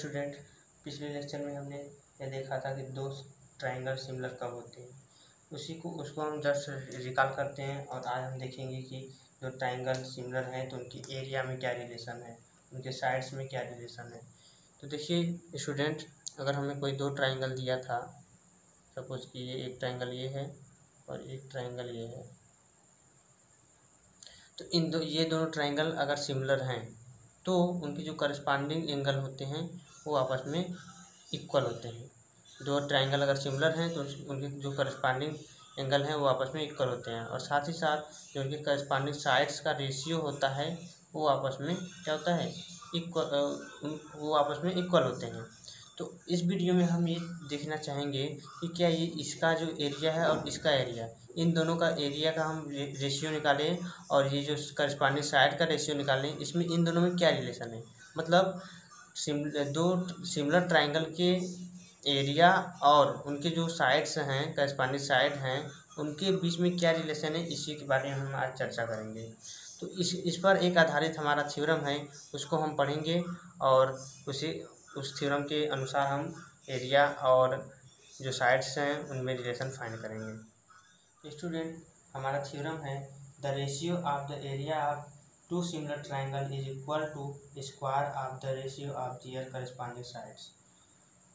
Student, पिछले lecture में हमने ये देखा था कि दो ट्राइंगल सिमिलर कब होते हैं, उसको हम जस्ट रिकॉल करते हैं। और आज हम देखेंगे कि जो ट्राइंगल सिमिलर हैं तो उनकी एरिया में क्या रिलेशन है, उनके साइड्स में क्या रिलेशन है। तो देखिए स्टूडेंट, अगर हमें कोई दो ट्राइंगल दिया था, सपोज कि ये एक ट्राइंगल ये है और एक ट्राइंगल ये है, तो ये दोनों ट्राइंगल अगर सिमिलर हैं तो उनके जो करस्पॉन्डिंग एंगल होते हैं वो आपस में इक्वल होते हैं। दो ट्राइंगल अगर सिमिलर हैं तो उनके जो करस्पॉन्डिंग एंगल हैं वो आपस में इक्वल होते हैं, और साथ ही साथ जो उनके करस्पॉन्डिंग साइड्स का रेशियो होता है वो आपस में क्या होता है, वो आपस में इक्वल होते हैं। तो इस वीडियो में हम ये देखना चाहेंगे कि क्या ये इसका जो एरिया है और इसका एरिया, इन दोनों का एरिया का हम रेशियो निकालें और ये जो करस्पॉन्डिंग साइड का रेशियो निकालें, इसमें इन दोनों में क्या रिलेशन है। मतलब दो सिमिलर ट्राइंगल के एरिया और उनके जो साइड्स हैं, करस्पॉन्डिंग साइड हैं, उनके बीच में क्या रिलेशन है, इसी के बारे में हम आज चर्चा करेंगे। तो इस पर एक आधारित हमारा थ्योरम है, उसको हम पढ़ेंगे और उस थ्योरम के अनुसार हम एरिया और जो साइड्स हैं उनमें रिलेशन फाइंड करेंगे। स्टूडेंट, हमारा थ्योरम है the ratio of the area of two similar triangle is equal to square of the ratio of their corresponding sides.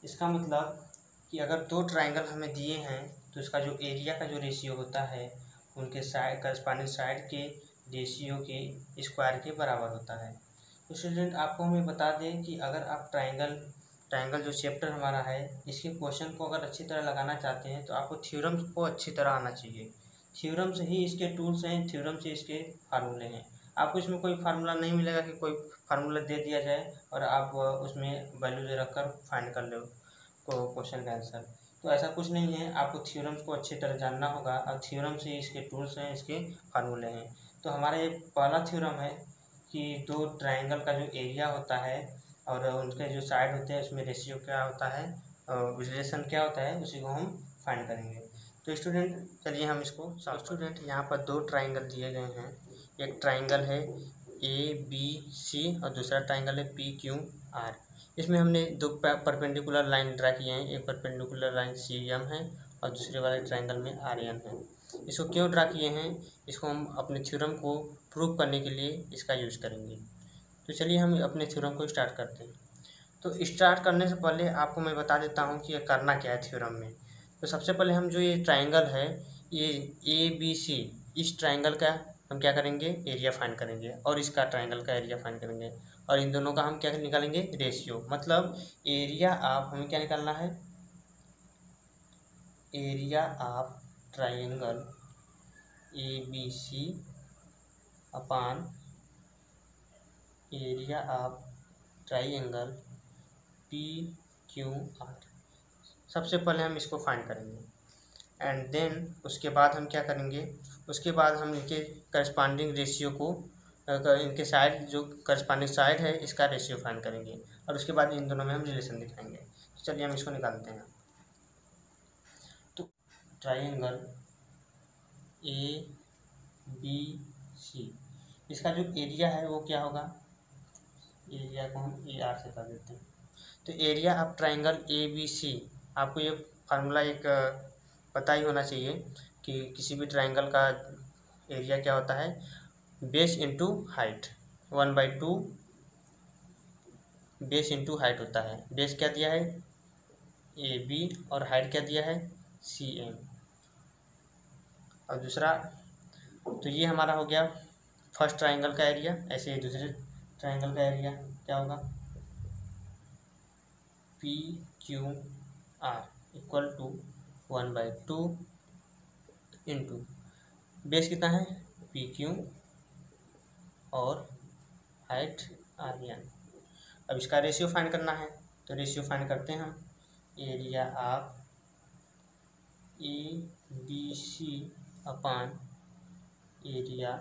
इसका मतलब कि अगर दो ट्राइंगल हमें दिए हैं तो इसका जो एरिया का जो रेशियो होता है उनके साइड करस्पॉन्डिंग साइड के रेशियो के स्क्वायर के बराबर होता है। तो स्टूडेंट, आपको हमें बता दें कि अगर आप ट्राइंगल जो चैप्टर हमारा है इसके क्वेश्चन को अगर अच्छी तरह लगाना चाहते हैं तो आपको थ्योरम को अच्छी तरह आना चाहिए। थ्योरम से ही इसके टूल्स हैं, थ्योरम से इसके फार्मूले हैं। आपको इसमें कोई फार्मूला नहीं मिलेगा कि कोई फार्मूला दे दिया जाए और आप उसमें वैल्यू दे रखकर फाइंड कर लो क्वेश्चन का आंसर। तो ऐसा कुछ नहीं है, आपको थ्योरम्स को अच्छी तरह जानना होगा और थ्योरम से इसके टूल्स हैं, इसके फार्मूले हैं। तो हमारा ये पहला थ्योरम है कि दो ट्राइंगल का जो एरिया होता है और उनके जो साइड होते हैं उसमें रेशियो क्या होता है, रिलेशन क्या होता है, उसी को हम फाइंड करेंगे। तो स्टूडेंट चलिए हम इसको स्टूडेंट, यहाँ पर दो ट्राइंगल दिए गए हैं। एक ट्राइंगल है ABC और दूसरा ट्राइंगल है PQR। इसमें हमने दो परपेंडिकुलर लाइन ड्रा किए हैं, एक परपेंडिकुलर लाइन CM है और दूसरे वाले ट्राइंगल में RN है। इसको क्यों ड्रा किए हैं, इसको हम अपने थ्योरम को प्रूव करने के लिए इसका यूज़ करेंगे। तो चलिए हम अपने थ्योरम को स्टार्ट करते हैं। तो स्टार्ट करने से पहले आपको मैं बता देता हूँ कि ये करना क्या है थ्योरम में। तो सबसे पहले हम जो ये ट्राइंगल है ये ABC, इस ट्राइंगल का हम क्या करेंगे, एरिया फाइंड करेंगे और इसका ट्राइंगल का एरिया फाइंड करेंगे और इन दोनों का हम क्या निकालेंगे, रेशियो। मतलब एरिया ऑफ हमें क्या निकालना है, area of triangle ABC upon area of triangle PQR। सबसे पहले हम इसको फाइंड करेंगे एंड देन उसके बाद हम क्या करेंगे, उसके बाद हम इनके करस्पॉन्डिंग रेशियो को, इनके साइड जो करस्पॉन्डिंग साइड है इसका रेशियो फाइंड करेंगे और उसके बाद इन दोनों में हम रिलेशन दिखाएंगे। तो चलिए हम इसको निकालते हैं। तो ट्राइंगल ABC, इसका जो एरिया है वो क्या होगा, एरिया को हम AR से कर देते हैं। तो एरिया ऑफ ट्राइंगल ABC, आपको ये फार्मूला एक पता ही होना चाहिए कि किसी भी ट्राइंगल का एरिया क्या होता है, base into height, 1/2 base into height होता है। बेस क्या दिया है AB और हाइट क्या दिया है CM। और दूसरा, तो ये हमारा हो गया फर्स्ट ट्राइंगल का एरिया। ऐसे ही दूसरे ट्राइंगल का एरिया क्या होगा, PQR equal to 1/2 into base कितना है PQ और हाइट RN। अब इसका रेशियो फाइंड करना है, तो रेशियो फाइंड करते हैं हम। Area of ABC upon area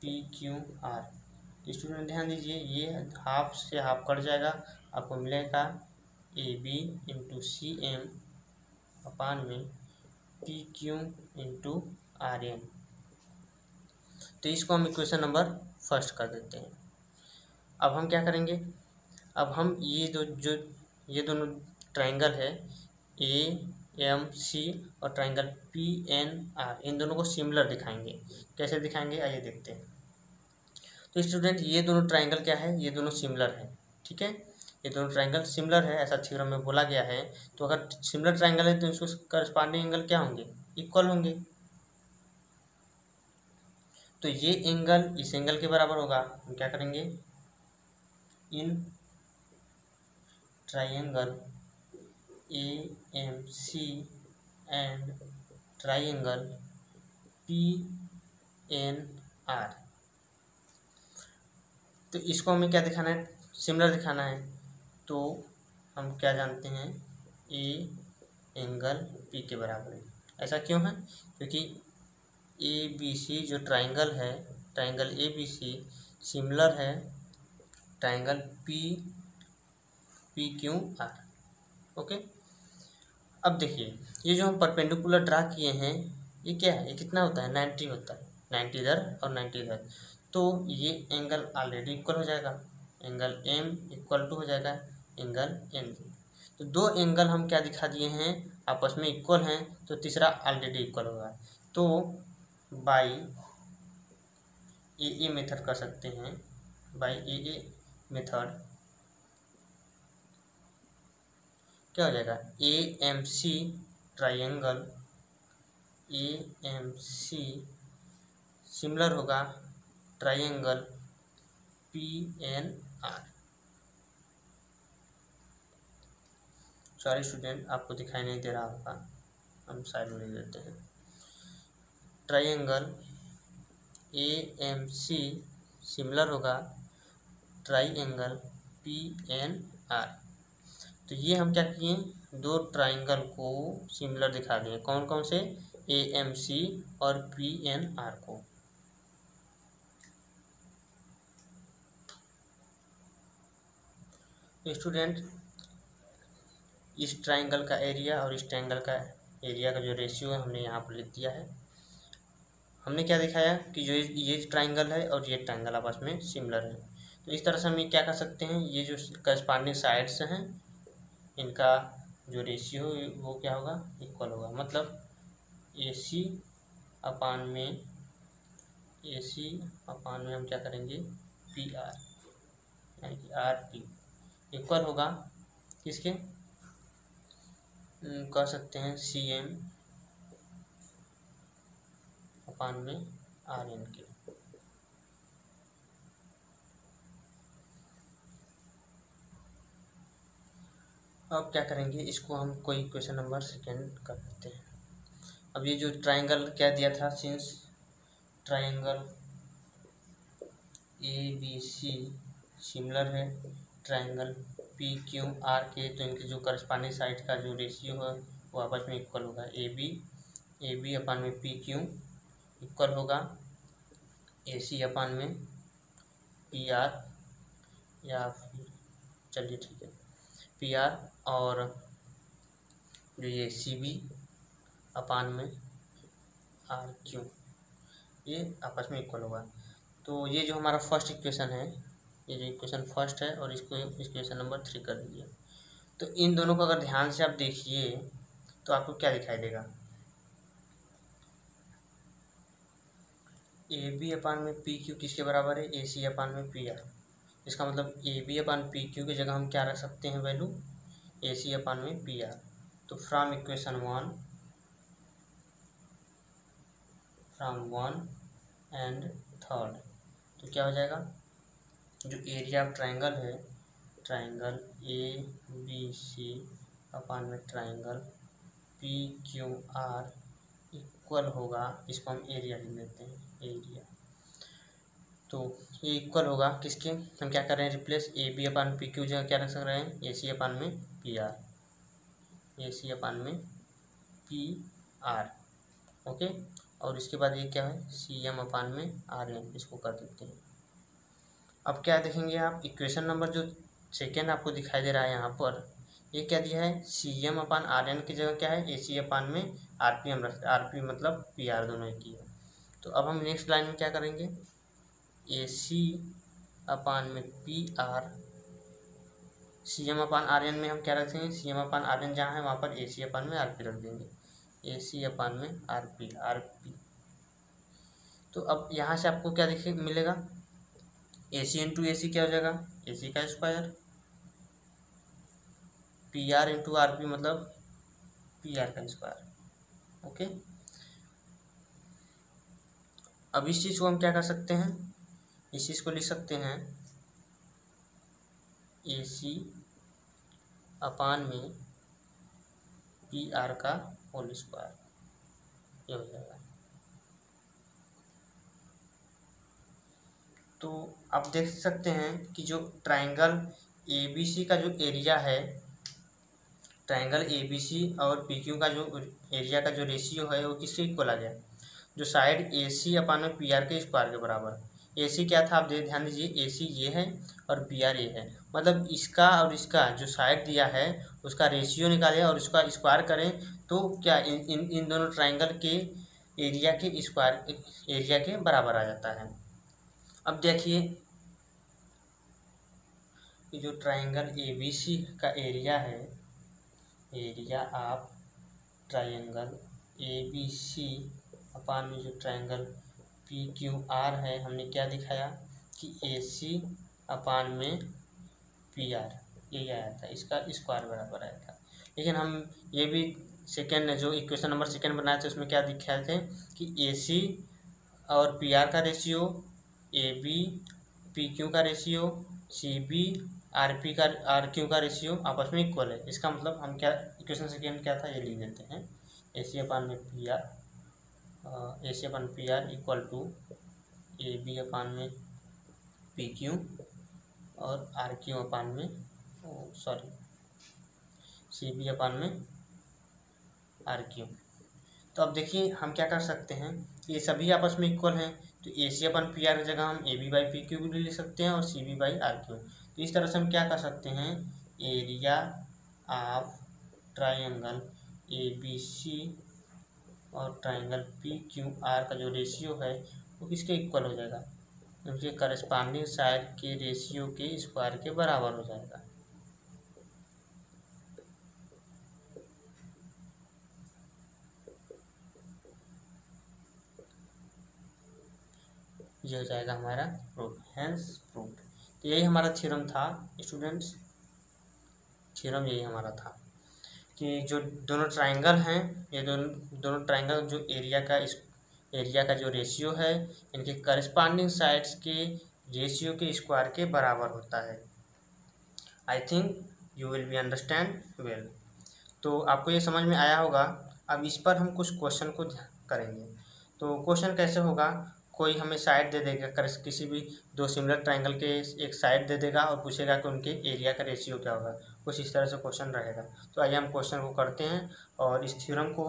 PQR। Student ध्यान दीजिए, ये हाफ से हाफ कट जाएगा, आपको मिलेगा AB इंटू CM अपान में PQ इंटू RN। तो इसको हम इक्वेशन नंबर फर्स्ट कर देते हैं। अब हम क्या करेंगे, अब हम ये दोनों ट्राइंगल है AMC और ट्राइंगल PNR, इन दोनों को सिमिलर दिखाएंगे। कैसे दिखाएंगे आइए देखते हैं। तो स्टूडेंट ये दोनों ट्राइंगल क्या है, ये दोनों सिमिलर है, ठीक है, ये दोनों ट्राइंगल सिमिलर है, ऐसा थ्योरम में बोला गया है। तो अगर सिमिलर ट्राइंगल है तो इसको करस्पॉन्डिंग एंगल क्या होंगे, इक्वल होंगे। तो ये एंगल इस एंगल के बराबर होगा, हम क्या करेंगे, in triangle AMC and triangle PNR, तो इसको हमें क्या दिखाना है, सिमिलर दिखाना है। तो हम क्या जानते हैं, A एंगल P के बराबर है। ऐसा क्यों है, क्योंकि ABC जो ट्राइंगल है, ट्राइंगल ABC सिमिलर है ट्राइंगल PQR। ओके, अब देखिए ये जो हम परपेंडिकुलर ड्रा किए हैं ये क्या है, ये कितना होता है, 90 होता है, 90 इधर और 90 इधर। तो ये एंगल ऑलरेडी इक्वल हो जाएगा, एंगल M इक्वल टू हो जाएगा एंगल M। तो दो एंगल हम क्या दिखा दिए हैं, आपस में इक्वल हैं, तो तीसरा ऑलरेडी इक्वल होगा। तो बाई AA मेथड कर सकते हैं, बाई AA मेथड क्या हो जाएगा, AMC ट्राइंगल AMC सिमिलर होगा ट्राइंगल PNR। सॉरी स्टूडेंट, आपको दिखाई नहीं दे रहा होगा, हम साइड में ले लेते हैं। ट्राइंगल AMC सिमिलर होगा ट्राइंगल PNR। तो ये हम क्या किए, दो ट्राइंगल को सिमिलर दिखा दिए, कौन कौन से, AMC और PNR को। स्टूडेंट इस ट्राइंगल का एरिया और इस ट्राइंगल का एरिया का जो रेशियो है हमने यहाँ पर लिख दिया है। हमने क्या दिखाया कि जो ये ट्राइंगल है और ये ट्राइंगल आपस में सिमिलर है। तो इस तरह से हम ये क्या कर सकते हैं, ये जो करस्पॉन्डिंग साइड्स हैं इनका जो रेशियो वो क्या होगा, इक्वल होगा। मतलब AC अपान में हम क्या करेंगे, PR यानी कि RP इक्वल होगा किसके, कह सकते हैं CM अपान में RN के। अब क्या करेंगे, इसको हम कोई क्वेश्चन नंबर सेकेंड कर लेते हैं। अब ये जो ट्राइंगल क्या दिया था, सिंस ट्राइंगल ABC सिमिलर है ट्राइंगल PQR के, तो इनके जो करस्पॉन्डिंग साइड का जो रेशियो है वो आपस में इक्वल होगा। AB अपान में PQ इक्वल होगा AC अपान में PR, या चलिए ठीक है PR, और जो ये CB अपान में RQ, ये आपस में इक्वल होगा। तो ये जो हमारा फर्स्ट इक्वेशन है, ये जो इक्वेशन फर्स्ट है, और इसको इक्वेशन नंबर 3 कर दीजिए। तो इन दोनों को अगर ध्यान से आप देखिए तो आपको क्या दिखाई देगा, AB अपान में PQ किसके बराबर है, AC अपान में PR। इसका मतलब AB अपान PQ की जगह हम क्या रख सकते हैं, वैल्यू AC अपान में PR। तो फ्रॉम इक्वेशन 1 एंड 3 तो क्या हो जाएगा, जो एरिया ऑफ ट्राइंगल है, ट्राइंगल ABC अपान में ट्राइंगल PQR इक्वल होगा, इसको हम एरिया लिख देते हैं, एरिया। तो ये इक्वल होगा किसके, हम क्या कर रहे हैं, रिप्लेस AB अपान PQ जगह क्या रख रहे हैं, AC अपान में PR, AC अपान में PR। ओके, और इसके बाद ये क्या है, CM अपान में RN, इसको कर देते हैं। अब क्या देखेंगे आप, इक्वेशन नंबर जो सेकेंड आपको दिखाई दे रहा है यहाँ पर, ये क्या दिया है, CM अपान RN की जगह क्या है, AC अपान में RP हम रखते हैं, RP मतलब PR दोनों एक ही है। तो अब हम नेक्स्ट लाइन में क्या करेंगे, AC अपान में PR CM/RN में हम क्या रखेंगे, CM/RN जहाँ है वहाँ पर AC/RP रख देंगे, AC/RP RP। तो अब यहाँ से आपको क्या देखिए मिलेगा, AC इंटू AC क्या हो जाएगा, AC का स्क्वायर, PR इंटू RP मतलब PR का स्क्वायर। ओके, अब इस चीज़ को हम क्या कर सकते हैं, इस चीज़ को लिख सकते हैं AC अपान में PR का होल स्क्वायर, ये हो जाएगा। तो आप देख सकते हैं कि जो ट्रायंगल ABC का जो एरिया है, ट्रायंगल ABC और PQ का जो एरिया का जो रेशियो है वो किसके इक्वल आ गया, जो साइड AC अपान में PR के स्क्वायर के बराबर। AC क्या था, आप ध्यान दीजिए, AC ये है और PR ये है, मतलब इसका और इसका जो साइड दिया है उसका रेशियो निकालें और इसका स्क्वायर करें तो क्या इन दोनों ट्रायंगल के एरिया के स्क्वायर एरिया के बराबर आ जाता है। अब देखिए कि जो ट्रायंगल ABC का एरिया है, एरिया ऑफ ट्रायंगल ABC अपान में जो ट्रायंगल PQR है, हमने क्या दिखाया कि AC अपान में PR यही आया था, इसका स्क्वायर बराबर आया था। लेकिन हम ये भी सेकेंड जो इक्वेशन नंबर सेकेंड बनाए थे उसमें क्या दिखाए थे कि AC और PR का रेशियो, AB PQ का रेशियो, CB RP का RQ का रेशियो आपस में इक्वल है। इसका मतलब हम क्या इक्वेशन सेकेंड क्या था ये लिख देते हैं, AC अपान में PR, AC upon PR equal to AB upon में PQ और RQ अपान में CB अपान में RQ। तो अब देखिए हम क्या कर सकते हैं, ये सभी आपस में इक्वल हैं, तो AC अपन PR की जगह हम AB/PQ भी लिख सकते हैं और CB/RQ। तो इस तरह से हम क्या कर सकते हैं, एरिया ऑफ ट्रायंगल ABC और ट्रायंगल PQR का जो रेशियो है वो किसके इक्वल हो जाएगा, उनके करस्पॉन्डिंग साइड के रेशियो के स्क्वायर के बराबर हो जाएगा। ये हो जाएगा हमारा प्रूफ, हैंस प्रूफ। तो यही हमारा थ्योरम था स्टूडेंट्स, थ्योरम यही हमारा था कि जो दोनों ट्रायंगल हैं, ये दोनों ट्रायंगल जो एरिया का जो रेशियो है इनके करस्पॉन्डिंग साइड्स के रेशियो के स्क्वायर के बराबर होता है। I think you will be understand well. तो आपको ये समझ में आया होगा। अब इस पर हम कुछ क्वेश्चन को करेंगे। तो क्वेश्चन कैसे होगा, कोई हमें साइड दे देगा, किसी भी दो सिमिलर ट्रायंगल के एक साइड दे देगा और पूछेगा कि उनके एरिया का रेशियो क्या होगा, कुछ इस तरह से क्वेश्चन रहेगा। तो आइए हम क्वेश्चन को करते हैं और इस थ्योरम को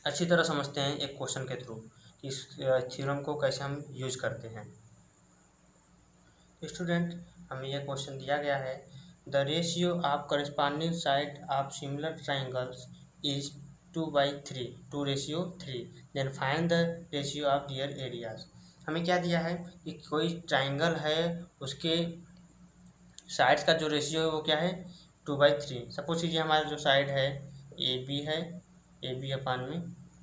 अच्छी तरह समझते हैं एक क्वेश्चन के थ्रू, इस थ्योरम को कैसे हम यूज करते हैं। स्टूडेंट हमें यह क्वेश्चन दिया गया है, the ratio of corresponding side of similar triangles is 2/3, 2:3, then find the ratio of their areas. हमें क्या दिया है कि कोई ट्रायंगल है उसके साइड्स का जो रेशियो है वो क्या है 2/3। सपोज कीजिए हमारा जो साइड है AB है, AB अपान में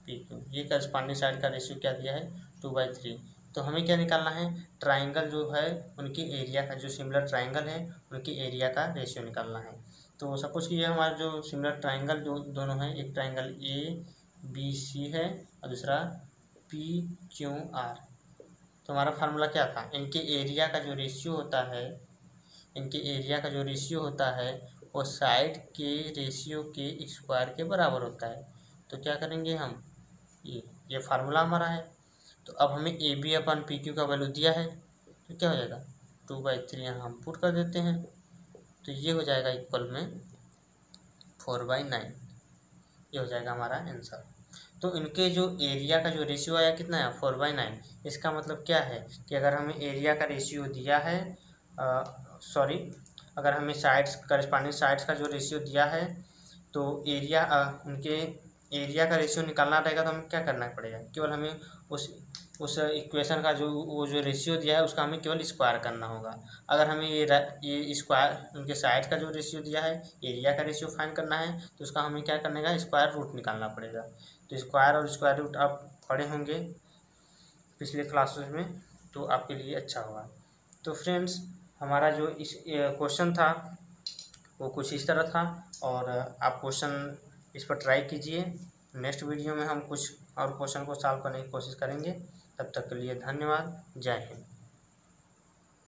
PQ, ये करस्पॉन्डिंग साइड का रेशियो क्या दिया है 2/3। तो हमें क्या निकालना है, ट्रायंगल जो है उनके एरिया का, जो सिमिलर ट्रायंगल है उनके एरिया का रेशियो निकालना है। तो सपोज कि ये हमारा जो सिमिलर ट्रायंगल जो दोनों हैं, एक ट्रायंगल ABC है और दूसरा PQR। तो हमारा फार्मूला क्या था, इनके एरिया का जो रेशियो होता है, इनके एरिया का जो रेशियो होता है वो साइड के रेशियो के स्क्वायर के बराबर होता है। तो क्या करेंगे हम, ये फार्मूला हमारा है। तो अब हमें AB अपन PQ का वैल्यू दिया है तो क्या हो जाएगा 2/3, यहाँ हम पुट कर देते हैं तो ये हो जाएगा इक्वल में 4/9, ये हो जाएगा हमारा आंसर। तो इनके जो एरिया का जो रेशियो आया कितना है 4/9। इसका मतलब क्या है कि अगर हमें एरिया का रेशियो दिया है, अगर हमें साइड्स करस्पॉन्डिंग साइड्स का जो रेशियो दिया है तो एरिया उनके एरिया का रेशियो निकालना रहेगा तो हमें क्या करना पड़ेगा, केवल हमें उस इक्वेशन का जो वो जो रेशियो दिया है उसका हमें केवल स्क्वायर करना होगा। अगर हमें ये स्क्वायर उनके साइड का जो रेशियो दिया है, एरिया का रेशियो फाइंड करना है, तो उसका हमें क्या करने का स्क्वायर रूट निकालना पड़ेगा। तो स्क्वायर और स्क्वायर रूट आप पढ़े होंगे पिछले क्लासेस में, तो आपके लिए अच्छा होगा। तो फ्रेंड्स, हमारा जो इस क्वेश्चन था वो कुछ इस तरह था, और आप क्वेश्चन इस पर ट्राई कीजिए। नेक्स्ट वीडियो में हम कुछ और क्वेश्चन को सॉल्व करने की कोशिश करेंगे। तब तक के लिए धन्यवाद। जय हिंद।